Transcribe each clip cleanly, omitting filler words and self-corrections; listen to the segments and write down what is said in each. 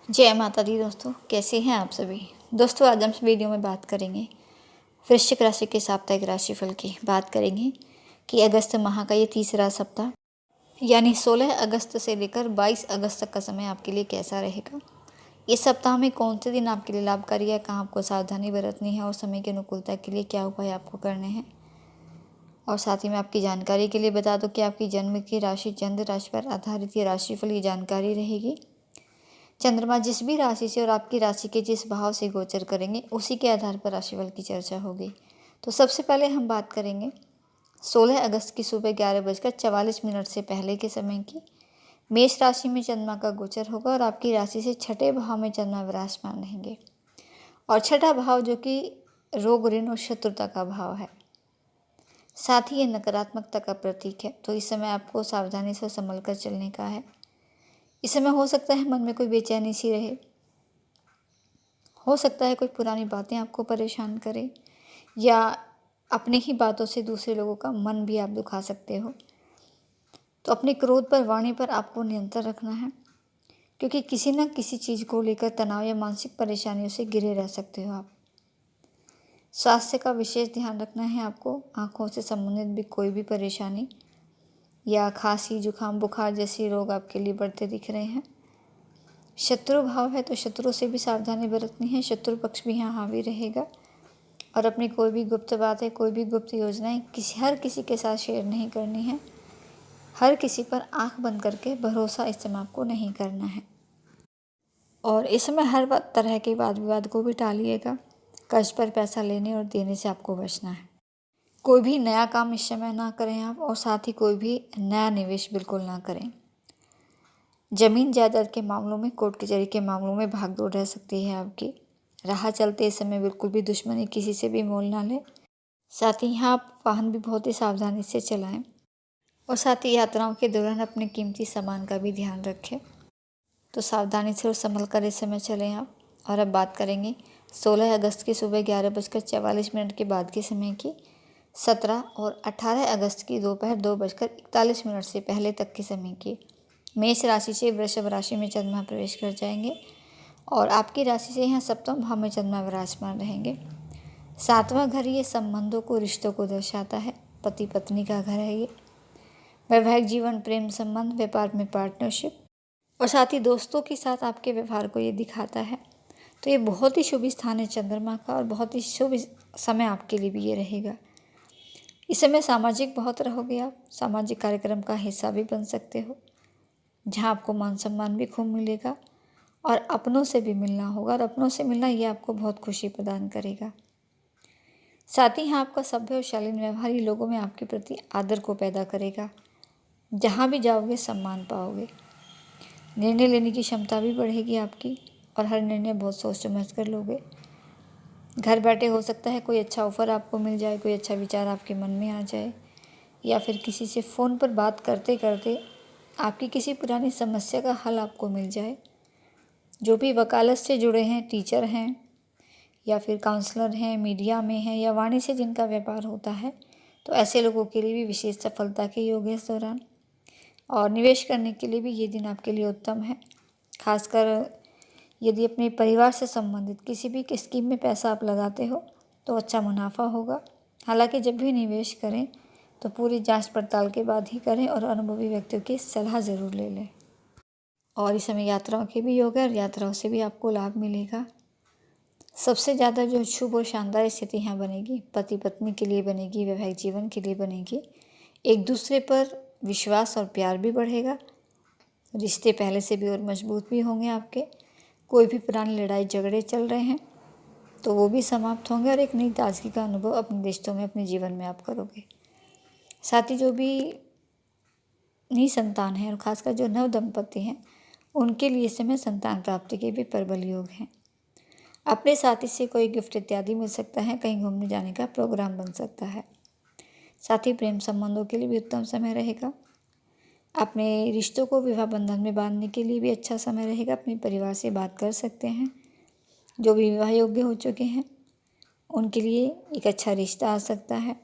जय माता दी दोस्तों, कैसे हैं आप सभी। दोस्तों, आज हम इस वीडियो में बात करेंगे वृश्चिक राशि के साप्ताहिक राशिफल की। बात करेंगे कि अगस्त माह का ये तीसरा सप्ताह यानी 16 अगस्त से लेकर 22 अगस्त तक का समय आपके लिए कैसा रहेगा। इस सप्ताह में कौन से दिन आपके लिए लाभकारी है, कहाँ आपको सावधानी बरतनी है और समय की अनुकूलता के लिए क्या उपाय आपको करने हैं। और साथ ही में आपकी जानकारी के लिए बता दूं कि आपकी जन्म की राशि चंद्र राशि पर आधारित ये राशिफल की जानकारी रहेगी। चंद्रमा जिस भी राशि से और आपकी राशि के जिस भाव से गोचर करेंगे उसी के आधार पर राशिफल की चर्चा होगी। तो सबसे पहले हम बात करेंगे 16 अगस्त की सुबह 11:44 से पहले के समय की। मेष राशि में चंद्रमा का गोचर होगा और आपकी राशि से छठे भाव में चंद्रमा विराजमान रहेंगे। और छठा भाव जो कि रोग, ऋण और शत्रुता का भाव है, साथ ही ये नकारात्मकता का प्रतीक है। तो इस समय आपको सावधानी से संभल कर चलने का है। इस समय हो सकता है मन में कोई बेचैनी सी रहे, हो सकता है कोई पुरानी बातें आपको परेशान करें, या अपनी ही बातों से दूसरे लोगों का मन भी आप दुखा सकते हो। तो अपने क्रोध पर, वाणी पर आपको नियंत्रण रखना है, क्योंकि किसी न किसी चीज़ को लेकर तनाव या मानसिक परेशानियों से घिरे रह सकते हो आप। स्वास्थ्य का विशेष ध्यान रखना है आपको। आँखों से संबंधित भी कोई भी परेशानी या खांसी, जुकाम, बुखार जैसी रोग आपके लिए बढ़ते दिख रहे हैं। शत्रु भाव है तो शत्रु से भी सावधानी बरतनी है। शत्रु पक्ष भी यहाँ हावी रहेगा। और अपनी कोई भी गुप्त बातें, कोई भी गुप्त योजनाएं हर किसी के साथ शेयर नहीं करनी है। हर किसी पर आंख बंद करके भरोसा इस समय आपको नहीं करना है। और इस समय हर तरह के वाद विवाद को भी टालिएगा। कर्ज पर पैसा लेने और देने से आपको बचना है। कोई भी नया काम इस समय ना करें आप, और साथ ही कोई भी नया निवेश बिल्कुल ना करें। जमीन जायदाद के मामलों में, कोर्ट कचहरी के मामलों में भागदौड़ रह सकती है आपकी। राह चलते इस समय बिल्कुल भी दुश्मनी किसी से भी मोल ना लें। साथ ही यहाँ आप वाहन भी बहुत ही सावधानी से चलाएं। और साथ ही यात्राओं के दौरान अपने कीमती सामान का भी ध्यान रखें। तो सावधानी से और संभल कर इस समय चलें आप। और अब बात करेंगे 16 अगस्त की सुबह 11:44 के बाद के समय की। 17 और 18 अगस्त की दोपहर 2:41 से पहले तक के समय की। मेष राशि से वृषभ राशि में चंद्रमा प्रवेश कर जाएंगे और आपकी राशि से यहाँ सप्तम भाव में चंद्रमा विराजमान रहेंगे। 7वां घर ये संबंधों को, रिश्तों को दर्शाता है। पति पत्नी का घर है ये। वैवाहिक जीवन, प्रेम संबंध, व्यापार में पार्टनरशिप और साथ ही दोस्तों के साथ आपके व्यवहार को ये दिखाता है। तो ये बहुत ही शुभ स्थान है चंद्रमा का, और बहुत ही शुभ समय आपके लिए भी ये रहेगा। इस समय सामाजिक बहुत रहोगे आप। सामाजिक कार्यक्रम का हिस्सा भी बन सकते हो, जहाँ आपको मान सम्मान भी खूब मिलेगा और अपनों से भी मिलना होगा। और अपनों से मिलना ये आपको बहुत खुशी प्रदान करेगा। साथ ही यहाँ आपका सभ्य और शालीन व्यवहार ये लोगों में आपके प्रति आदर को पैदा करेगा। जहाँ भी जाओगे सम्मान पाओगे। निर्णय लेने की क्षमता भी बढ़ेगी आपकी, और हर निर्णय बहुत सोच समझ कर लोगे। घर बैठे हो सकता है कोई अच्छा ऑफर आपको मिल जाए, कोई अच्छा विचार आपके मन में आ जाए, या फिर किसी से फ़ोन पर बात करते करते आपकी किसी पुरानी समस्या का हल आपको मिल जाए। जो भी वकालत से जुड़े हैं, टीचर हैं या फिर काउंसलर हैं, मीडिया में हैं या वाणी से जिनका व्यापार होता है, तो ऐसे लोगों के लिए भी विशेष सफलता के योग है इस दौरान। और निवेश करने के लिए भी ये दिन आपके लिए उत्तम है। खासकर यदि अपने परिवार से संबंधित किसी भी स्कीम में पैसा आप लगाते हो तो अच्छा मुनाफा होगा। हालांकि जब भी निवेश करें तो पूरी जांच पड़ताल के बाद ही करें और अनुभवी व्यक्तियों की सलाह ज़रूर ले लें। और इस समय यात्राओं के भी योग है और यात्राओं से भी आपको लाभ मिलेगा। सबसे ज़्यादा जो शुभ और शानदार स्थिति यहाँ बनेगी, पति पत्नी के लिए बनेगी, वैवाहिक जीवन के लिए बनेगी। एक दूसरे पर विश्वास और प्यार भी बढ़ेगा। रिश्ते पहले से भी और मजबूत भी होंगे आपके। कोई भी पुरानी लड़ाई झगड़े चल रहे हैं तो वो भी समाप्त होंगे और एक नई ताजगी का अनुभव अपने रिश्तों में, अपने जीवन में आप करोगे। साथ ही जो भी निसंतान हैं और खासकर जो नव दंपति हैं, उनके लिए इस समय संतान प्राप्ति के भी प्रबल योग हैं। अपने साथी से कोई गिफ्ट इत्यादि मिल सकता है। कहीं घूमने जाने का प्रोग्राम बन सकता है। साथ ही प्रेम संबंधों के लिए भी उत्तम समय रहेगा। अपने रिश्तों को विवाह बंधन में बांधने के लिए भी अच्छा समय रहेगा। अपने परिवार से बात कर सकते हैं। जो भी विवाह योग्य हो चुके हैं उनके लिए एक अच्छा रिश्ता आ सकता है।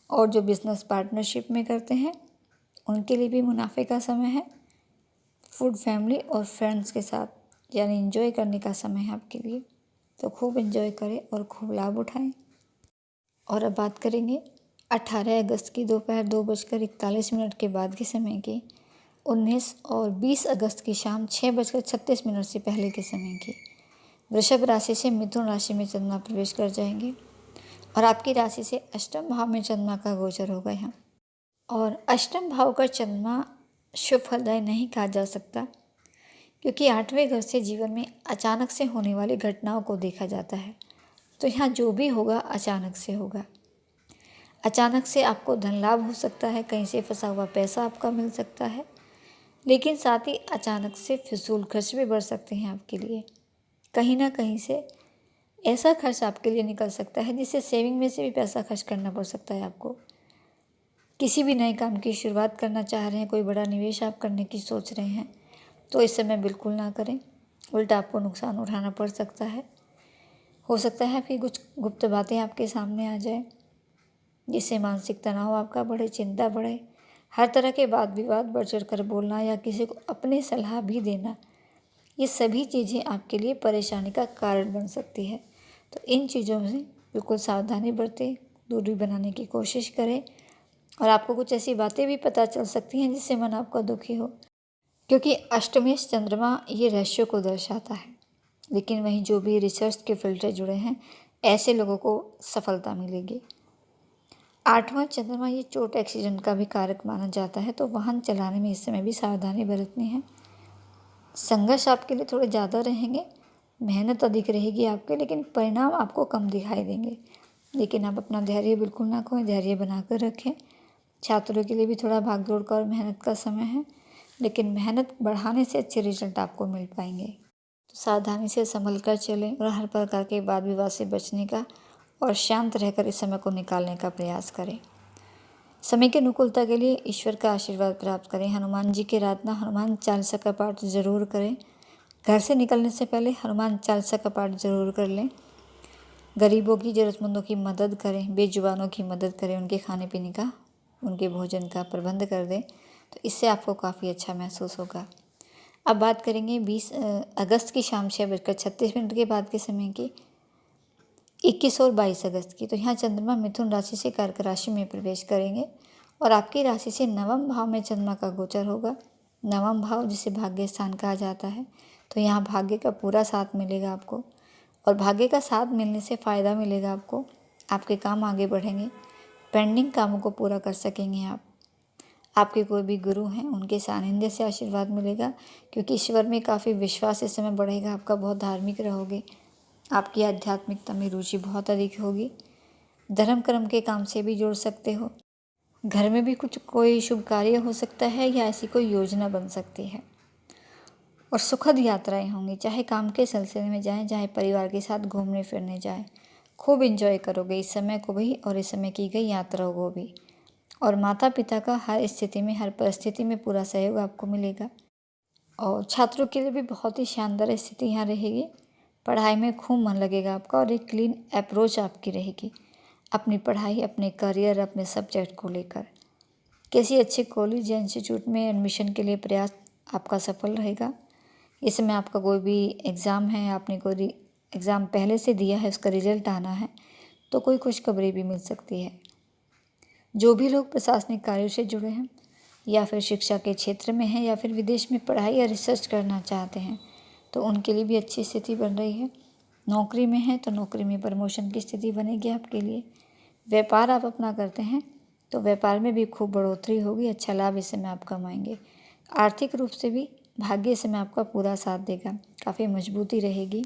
और जो बिजनेस पार्टनरशिप में करते हैं उनके लिए भी मुनाफे का समय है। फूड, फैमिली और फ्रेंड्स के साथ यानी एंजॉय करने का समय है आपके लिए, तो खूब एंजॉय करें और खूब लाभ उठाएं। और अब बात करेंगे 18 अगस्त की दोपहर 2:41 के बाद के समय की, 19 और 20 अगस्त की शाम 6:36 से पहले के समय की। वृषभ राशि से मिथुन राशि में चंद्रमा प्रवेश कर जाएंगे और आपकी राशि से अष्टम भाव में चंद्रमा का गोचर होगा यहाँ। और अष्टम भाव का चंद्रमा शुभ फलदायी नहीं कहा जा सकता, क्योंकि 8वें घर से जीवन में अचानक से होने वाली घटनाओं को देखा जाता है। तो यहाँ जो भी होगा अचानक से होगा। अचानक से आपको धन लाभ हो सकता है, कहीं से फंसा हुआ पैसा आपका मिल सकता है, लेकिन साथ ही अचानक से फिजूल खर्च भी बढ़ सकते हैं आपके लिए। कहीं ना कहीं से ऐसा खर्च आपके लिए निकल सकता है जिससे सेविंग में से भी पैसा खर्च करना पड़ सकता है आपको। किसी भी नए काम की शुरुआत करना चाह रहे हैं, कोई बड़ा निवेश आप करने की सोच रहे हैं, तो इस समय बिल्कुल ना करें, उल्टा आपको नुकसान उठाना पड़ सकता है। हो सकता है कि कुछ गुप्त बातें आपके सामने आ जाए, जिससे मानसिक तनाव आपका बढ़े, चिंता बढ़े। हर तरह के वाद विवाद बढ़ चढ़ कर बोलना या किसी को अपनी सलाह भी देना, ये सभी चीज़ें आपके लिए परेशानी का कारण बन सकती है। तो इन चीज़ों से बिल्कुल सावधानी बरतें, दूरी बनाने की कोशिश करें। और आपको कुछ ऐसी बातें भी पता चल सकती हैं जिससे मन आपका दुखी हो, क्योंकि अष्टमेश चंद्रमा ये रहस्यों को दर्शाता है। लेकिन वहीं जो भी रिसर्च के फील्ड से जुड़े हैं, ऐसे लोगों को सफलता मिलेगी। 8वां चंद्रमा ये चोट एक्सीडेंट का भी कारक माना जाता है, तो वाहन चलाने में इस समय भी सावधानी बरतनी है। संघर्ष आपके लिए थोड़े ज़्यादा रहेंगे, मेहनत अधिक रहेगी आपके, लेकिन परिणाम आपको कम दिखाई देंगे। लेकिन आप अपना धैर्य बिल्कुल ना खोएं, धैर्य बनाकर रखें। छात्रों के लिए भी थोड़ा भाग दौड़ का और मेहनत का समय है, लेकिन मेहनत बढ़ाने से अच्छे रिजल्ट आपको मिल पाएंगे। तो सावधानी से संभल कर चलें और हर प्रकार के वाद विवाद से बचने का और शांत रहकर इस समय को निकालने का प्रयास करें। समय की अनुकूलता के लिए ईश्वर का आशीर्वाद प्राप्त करें। हनुमान जी की आराधना, हनुमान चालीसा का पाठ जरूर करें। घर से निकलने से पहले हनुमान चालीसा का पाठ जरूर कर लें। गरीबों की, ज़रूरतमंदों की मदद करें, बेजुबानों की मदद करें, उनके खाने पीने का, उनके भोजन का प्रबंध कर दें, तो इससे आपको काफ़ी अच्छा महसूस होगा। अब बात करेंगे 20 अगस्त की शाम 6:36 के बाद के समय की, 21 और 22 अगस्त की। तो यहाँ चंद्रमा मिथुन राशि से कर्क राशि में प्रवेश करेंगे और आपकी राशि से नवम भाव में चंद्रमा का गोचर होगा। नवम भाव जिसे भाग्य स्थान कहा जाता है, तो यहाँ भाग्य का पूरा साथ मिलेगा आपको, और भाग्य का साथ मिलने से फ़ायदा मिलेगा आपको। आपके काम आगे बढ़ेंगे, पेंडिंग कामों को पूरा कर सकेंगे आप। आपके कोई भी गुरु हैं, उनके सानिध्य से आशीर्वाद मिलेगा, क्योंकि ईश्वर में काफ़ी विश्वास इस समय बढ़ेगा आपका। बहुत धार्मिक रहोगे, आपकी आध्यात्मिकता में रुचि बहुत अधिक होगी। धर्म कर्म के काम से भी जुड़ सकते हो। घर में भी कुछ कोई शुभ कार्य हो सकता है या ऐसी कोई योजना बन सकती है। और सुखद यात्राएं होंगी, चाहे काम के सिलसिले में जाएं, चाहे परिवार के साथ घूमने फिरने जाएं। खूब एंजॉय करोगे इस समय को भी और इस समय की गई यात्राओं को भी। और माता पिता का हर स्थिति में, हर परिस्थिति में पूरा सहयोग आपको मिलेगा। और छात्रों के लिए भी बहुत ही शानदार स्थिति यहाँ रहेगी। पढ़ाई में खूब मन लगेगा आपका और एक क्लीन अप्रोच आपकी रहेगी अपनी पढ़ाई, अपने करियर, अपने सब्जेक्ट को लेकर। किसी अच्छे कॉलेज या इंस्टीट्यूट में एडमिशन के लिए प्रयास आपका सफल रहेगा। इस समय आपका कोई भी एग्ज़ाम है, आपने कोई एग्ज़ाम पहले से दिया है, उसका रिजल्ट आना है, तो कोई खुशखबरी भी मिल सकती है। जो भी लोग प्रशासनिक कार्यों से जुड़े हैं या फिर शिक्षा के क्षेत्र में हैं या फिर विदेश में पढ़ाई या रिसर्च करना चाहते हैं, तो उनके लिए भी अच्छी स्थिति बन रही है। नौकरी में है तो नौकरी में प्रमोशन की स्थिति बनेगी आपके लिए। व्यापार आप अपना करते हैं तो व्यापार में भी खूब बढ़ोतरी होगी, अच्छा लाभ इस समय आप कमाएंगे। आर्थिक रूप से भी भाग्य इस समय आपका पूरा साथ देगा, काफ़ी मजबूती रहेगी।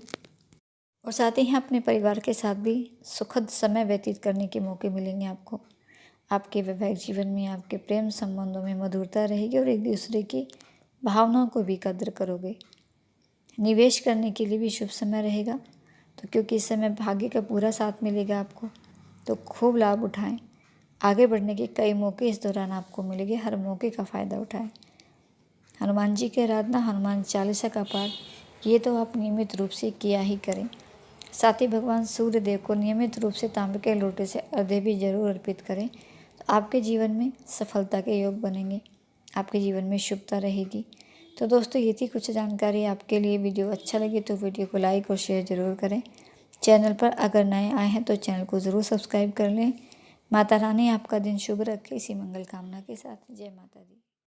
और साथ ही अपने परिवार के साथ भी सुखद समय व्यतीत करने के मौके मिलेंगे आपको। आपके वैवाहिक जीवन में, आपके प्रेम संबंधों में मधुरता रहेगी और एक दूसरे की भावनाओं को भी कद्र करोगे। निवेश करने के लिए भी शुभ समय रहेगा, तो क्योंकि इस समय भाग्य का पूरा साथ मिलेगा आपको, तो खूब लाभ उठाएं। आगे बढ़ने के कई मौके इस दौरान आपको मिलेंगे, हर मौके का फ़ायदा उठाएं। हनुमान जी की आराधना, हनुमान चालीसा का पाठ, ये तो आप नियमित रूप से किया ही करें। साथ ही भगवान सूर्य देव को नियमित रूप से तांबे के लोटे से अर्घ्य भी जरूर अर्पित करें, तो आपके जीवन में सफलता के योग बनेंगे, आपके जीवन में शुभता रहेगी। तो दोस्तों ये थी कुछ जानकारी आपके लिए। वीडियो अच्छा लगे तो वीडियो को लाइक और शेयर ज़रूर करें। चैनल पर अगर नए आए हैं तो चैनल को ज़रूर सब्सक्राइब कर लें। माता रानी आपका दिन शुभ रखे, इसी मंगल कामना के साथ। जय माता दी।